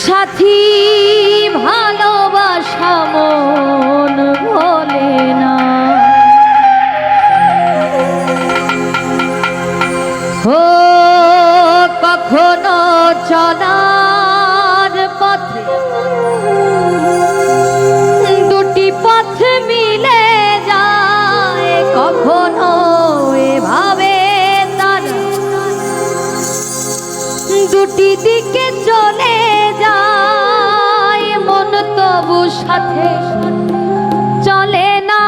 সাথী ভালোবাসা মন ভোলে না, ও কখনো চলার পথে দুটি পথ মিলে যায়, কখনো এভাবে তারা দুটি দিকে চলে যায়, মন তবু সাথে চলে না।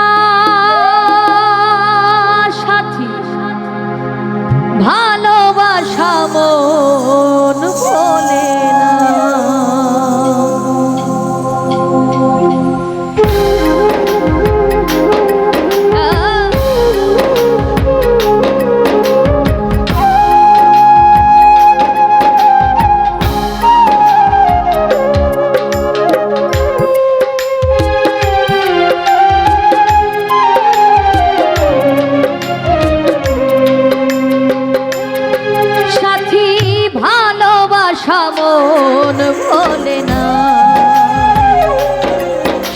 সাথী ভালোবাসা মন ভোলে না। মন ভোলে না,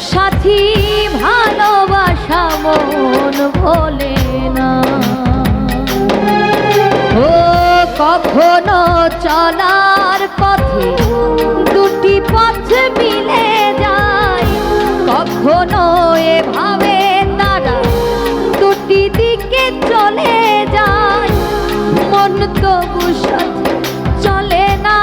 সাথী ভালোবাসা মন ভোলে না, ও কখনো চলার পথে দুটি পথ মিলে যায়, কখনো এভাবে তারা দুটি দিকে চলে যায়, মন তবু সাথে চলে না।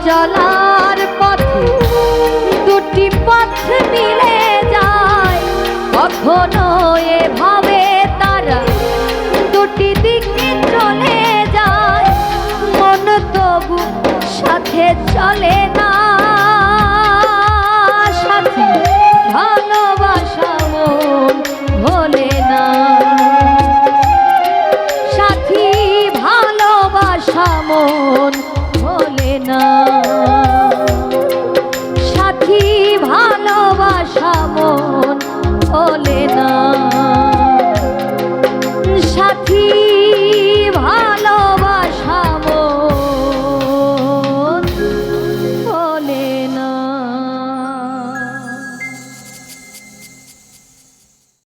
চলার পথে দুটি পথ মিলে যায়, কখনো এভাবে তারা দুটি দিকে চলে যায়, মন তবু সাথে চলে